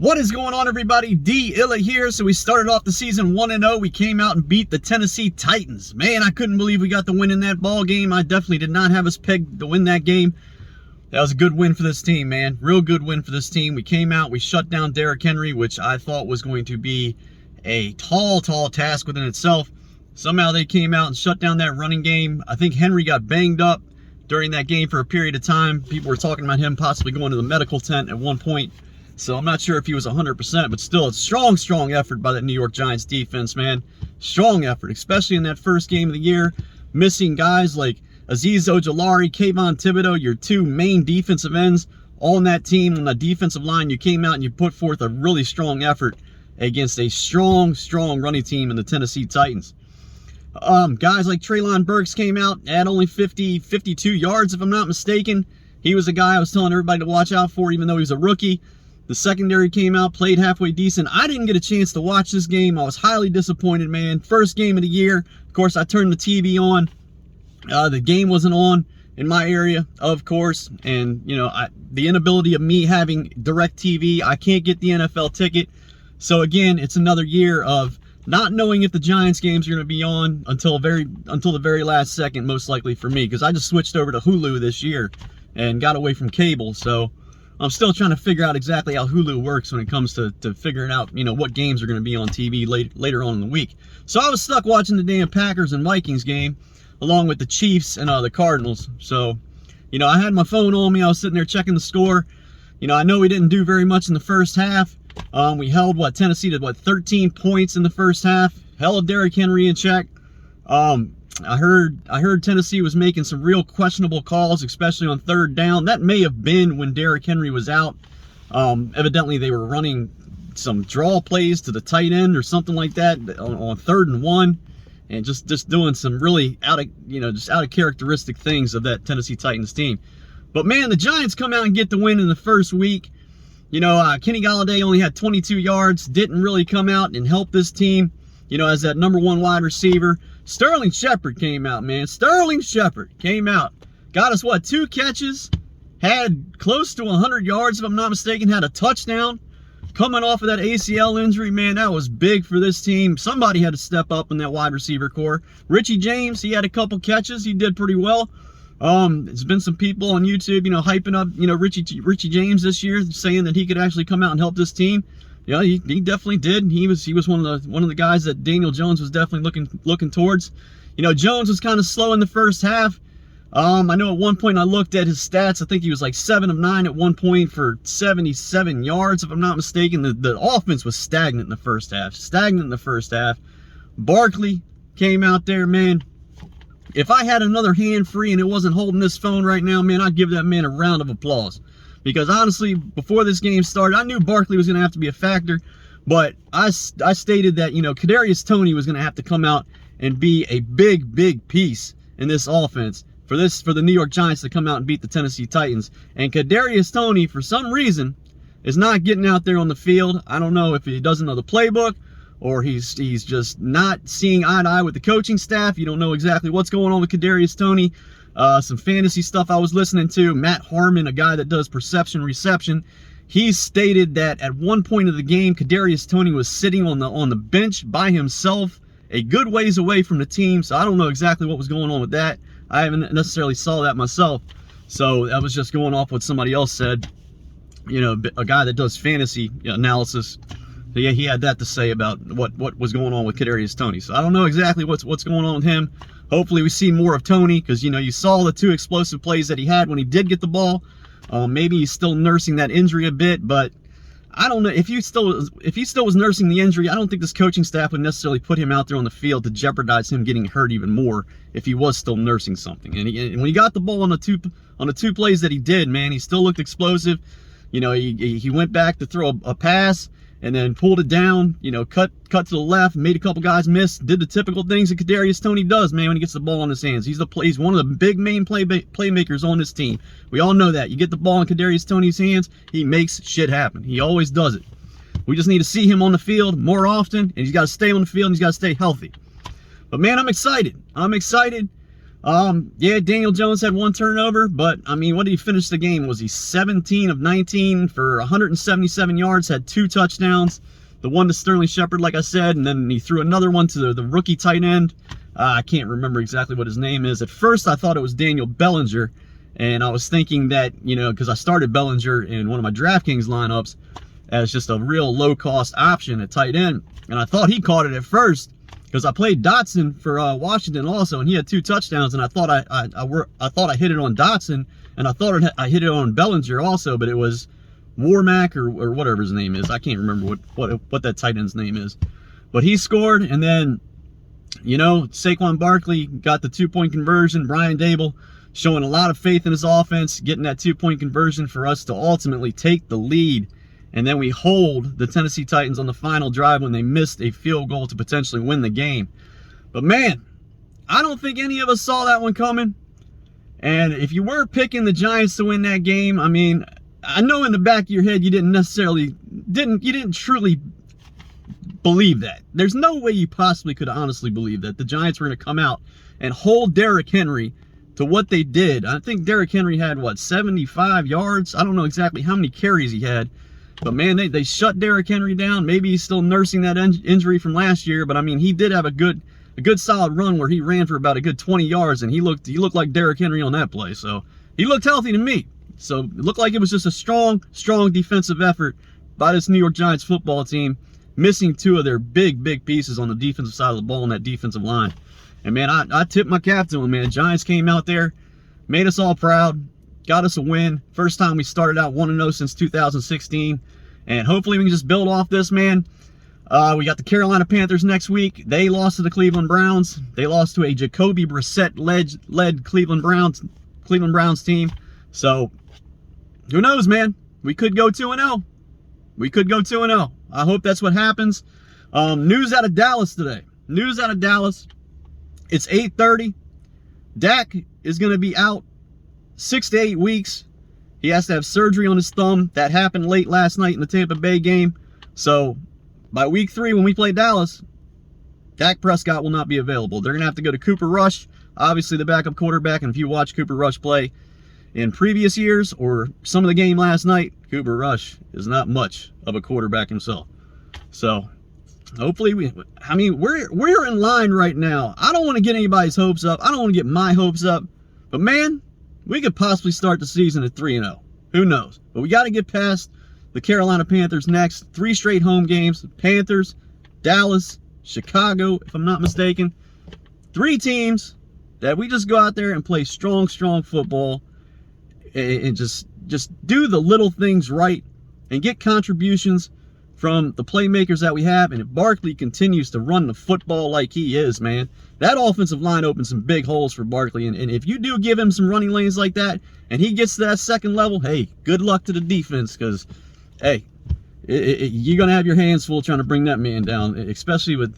What is going on, everybody? D Illa here. So we started off the season 1-0. We came out and beat the Tennessee Titans. Man, I couldn't believe we got the win in that ball game. I definitely did not have us pegged to win that game. That was a good win for this team, man. Real good win for this team. We came out, we shut down Derrick Henry, which I thought was going to be a tall task within itself. Somehow they came out and shut down that running game. I think Henry got banged up during that game for a period of time. People were talking about him possibly going to the medical tent at one point. So I'm not sure if he was 100%, but still, it's strong effort by that New York Giants defense, man. Strong effort, especially in that first game of the year. Missing guys like Azeez Ojulari, Kayvon Thibodeau, your two main defensive ends on that team. On the defensive line, you came out and you put forth a really strong effort against a strong running team in the Tennessee Titans. Guys like Treylon Burks came out, had only 52 yards, if I'm not mistaken. He was a guy I was telling everybody to watch out for, even though he was a rookie. The secondary came out, played halfway decent. I didn't get a chance to watch this game. I was highly disappointed, man. First game of the year. Of course, I turned the TV on. The game wasn't on in my area, of course. And, you know, the inability of me having DirecTV, I can't get the NFL ticket. So, again, it's another year of not knowing if the Giants games are going to be on until the very last second, most likely for me. Because I just switched over to Hulu this year and got away from cable. So I'm still trying to figure out exactly how Hulu works when it comes to figuring out, you know, what games are going to be on TV later on in the week. So I was stuck watching the damn Packers and Vikings game, along with the Chiefs and the Cardinals. So, you know, I had my phone on me. I was sitting there checking the score. You know, I know we didn't do very much in the first half. We held, Tennessee to, 13 points in the first half. Held Derrick Henry in check. I heard Tennessee was making some real questionable calls, especially on third down. That may have been when Derrick Henry was out. Evidently, they were running some draw plays to the tight end or something like that on 3rd and 1, and just doing some really out of characteristic things of that Tennessee Titans team. But man, the Giants come out and get the win in the first week. You know, Kenny Golladay only had 22 yards, didn't really come out and help this team, you know, as that number 1 wide receiver. Sterling Shepard came out, man. Sterling Shepard came out. Got us, 2 catches. Had close to 100 yards, if I'm not mistaken. Had a touchdown. Coming off of that ACL injury, man, that was big for this team. Somebody had to step up in that wide receiver core. Richie James, he had a couple catches. He did pretty well. There's been some people on YouTube, you know, hyping up, you know, Richie James this year, saying that he could actually come out and help this team. Yeah, he definitely did. He was one of the guys that Daniel Jones was definitely looking towards. You know, Jones was kind of slow in the first half. I know at one point I looked at his stats. I think he was like 7 of 9 at one point for 77 yards, if I'm not mistaken. The offense was stagnant in the first half. Barkley came out there, man. If I had another hand free and it wasn't holding this phone right now, man, I'd give that man a round of applause. Because honestly, before this game started, I knew Barkley was going to have to be a factor. But I stated that, you know, Kadarius Toney was going to have to come out and be a big piece in this offense for the New York Giants to come out and beat the Tennessee Titans. And Kadarius Toney, for some reason, is not getting out there on the field. I don't know if he doesn't know the playbook, or he's just not seeing eye to eye with the coaching staff. You don't know exactly what's going on with Kadarius Toney. Some fantasy stuff I was listening to. Matt Harmon, a guy that does perception reception, he stated that at one point of the game, Kadarius Toney was sitting on the bench by himself, a good ways away from the team. So I don't know exactly what was going on with that. I haven't necessarily saw that myself. So I was just going off what somebody else said. You know, a guy that does fantasy analysis. So yeah, he had that to say about what was going on with Kadarius Toney. So I don't know exactly what's going on with him. Hopefully we see more of Toney, because, you know, you saw the 2 explosive plays that he had when he did get the ball. Maybe he's still nursing that injury a bit, but I don't know if he still was nursing the injury. I don't think this coaching staff would necessarily put him out there on the field to jeopardize him getting hurt even more if he was still nursing something. And when he got the ball on the two plays that he did, man, he still looked explosive. You know, he went back to throw a pass, and then pulled it down, you know, cut to the left, made a couple guys miss, did the typical things that Kadarius Toney does, man, when he gets the ball in his hands. He's one of the big main playmakers on this team. We all know that. You get the ball in Kadarius Toney's hands, he makes shit happen. He always does it. We just need to see him on the field more often, and he's got to stay on the field, and he's got to stay healthy. But man, I'm excited. Yeah, Daniel Jones had one turnover, but I mean, what did he finish the game? Was he 17 of 19 for 177 yards, had 2 touchdowns, the one to Sterling Shepard, like I said, and then he threw another one to the rookie tight end. I can't remember exactly what his name is. At first, I thought it was Daniel Bellinger, and I was thinking that, you know, because I started Bellinger in one of my DraftKings lineups as just a real low-cost option at tight end, and I thought he caught it at first, because I played Dotson for Washington also, and he had 2 touchdowns, and I thought I thought I hit it on Dotson, and I thought I hit it on Bellinger also, but it was Warmack or whatever his name is. I can't remember what that tight end's name is, but he scored, and then, you know, Saquon Barkley got the 2-point conversion. Brian Dable showing a lot of faith in his offense, getting that 2-point conversion for us to ultimately take the lead. And then we hold the Tennessee Titans on the final drive when they missed a field goal to potentially win the game. But man, I don't think any of us saw that one coming. And if you were picking the Giants to win that game, I mean, I know in the back of your head you didn't truly believe that. There's no way you possibly could honestly believe that the Giants were going to come out and hold Derrick Henry to what they did. I think Derrick Henry had, what, 75 yards? I don't know exactly how many carries he had. But man, they shut Derrick Henry down. Maybe he's still nursing that injury from last year. But I mean, he did have a good solid run where he ran for about a good 20 yards, and he looked like Derrick Henry on that play. So he looked healthy to me. So it looked like it was just a strong defensive effort by this New York Giants football team, missing 2 of their big pieces on the defensive side of the ball on that defensive line. And man, I tipped my cap to them, man. Giants came out there, made us all proud, got us a win. First time we started out 1-0 since 2016. And hopefully we can just build off this, man. We got the Carolina Panthers next week. They lost to the Cleveland Browns. They lost to a Jacoby Brissett-led Cleveland Browns team. So, who knows, man? We could go 2-0. We could go 2-0. I hope that's what happens. News out of Dallas today. News out of Dallas. It's 8:30. Dak is going to be out 6 to 8 weeks. He has to have surgery on his thumb. That happened late last night in the Tampa Bay game. So, by week 3, when we play Dallas, Dak Prescott will not be available. They're going to have to go to Cooper Rush, obviously the backup quarterback. And if you watch Cooper Rush play in previous years or some of the game last night, Cooper Rush is not much of a quarterback himself. So, hopefully we're in line right now. I don't want to get anybody's hopes up. I don't want to get my hopes up. But man, we could possibly start the season at 3-0. Who knows? But we got to get past the Carolina Panthers next. 3 straight home games. Panthers, Dallas, Chicago, if I'm not mistaken. 3 teams that we just go out there and play strong football and just do the little things right and get contributions from the playmakers that we have. And if Barkley continues to run the football like he is, man, that offensive line opens some big holes for Barkley. And if you do give him some running lanes like that and he gets to that second level, hey, good luck to the defense, because, hey, you're going to have your hands full trying to bring that man down, especially with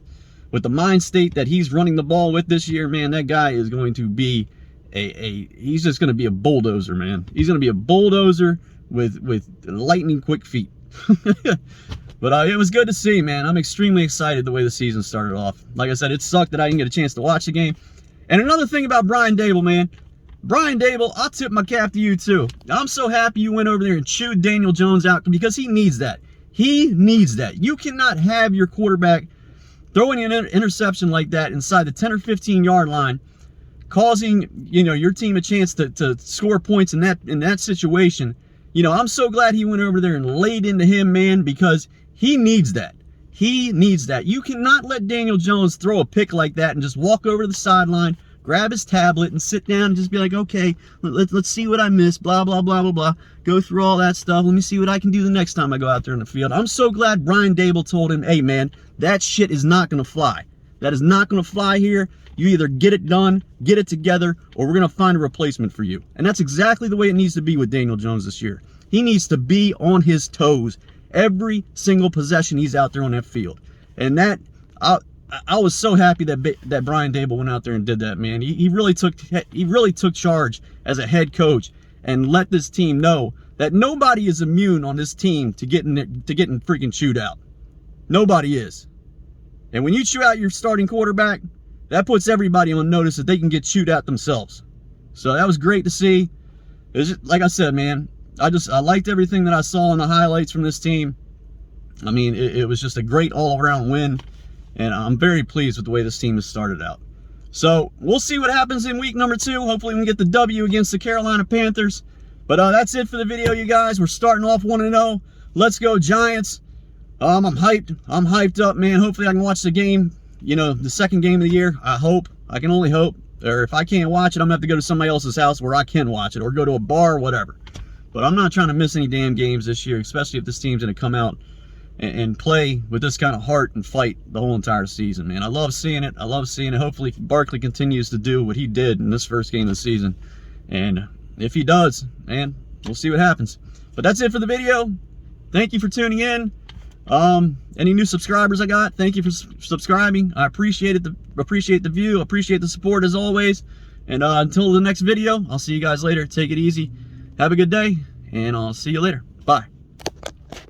the mind state that he's running the ball with this year. Man, that guy is going to be he's just going to be a bulldozer, man. He's going to be a bulldozer with lightning quick feet. But it was good to see, man. I'm extremely excited the way the season started off. Like I said, it sucked that I didn't get a chance to watch the game. And another thing about Brian Dable, man. Brian Dable, I'll tip my cap to you too. I'm so happy you went over there and chewed Daniel Jones out, because he needs that. He needs that. You cannot have your quarterback throwing an interception like that inside the 10 or 15 yard line, causing, your team a chance to score points in that situation. I'm so glad he went over there and laid into him, man, because he needs that. He needs that. You cannot let Daniel Jones throw a pick like that and just walk over to the sideline, grab his tablet, and sit down and just be like, okay, let's see what I missed, blah, blah, blah, blah, blah. Go through all that stuff. Let me see what I can do the next time I go out there in the field. I'm so glad Brian Dable told him, hey, man, that shit is not going to fly. That is not going to fly here. You either get it done, get it together, or we're going to find a replacement for you. And that's exactly the way it needs to be with Daniel Jones this year. He needs to be on his toes every single possession he's out there on that field. And that, I was so happy that Brian Dable went out there and did that, man. He really took charge as a head coach and let this team know that nobody is immune on this team to getting freaking chewed out. Nobody is. And when you chew out your starting quarterback, that puts everybody on notice that they can get chewed at themselves. So that was great to see. It was just, like I said, man, I liked everything that I saw in the highlights from this team. I mean, it was just a great all-around win, and I'm very pleased with the way this team has started out. So we'll see what happens in week number 2. Hopefully we can get the W against the Carolina Panthers. But that's it for the video, you guys. We're starting off 1-0. Let's go Giants. I'm hyped. I'm hyped up, man. Hopefully I can watch the game, you know, the second game of the year. I hope. I can only hope. Or if I can't watch it, I'm going to have to go to somebody else's house where I can watch it, or go to a bar or whatever. But I'm not trying to miss any damn games this year, especially if this team's going to come out and play with this kind of heart and fight the whole entire season, man. I love seeing it. I love seeing it. Hopefully Barkley continues to do what he did in this first game of the season. And if he does, man, we'll see what happens. But that's it for the video. Thank you for tuning in. Any new subscribers I got, thank you for subscribing. I appreciate it. Appreciate the view. Appreciate the support as always. And until the next video, I'll see you guys later. Take it easy. Have a good day, and I'll see you later.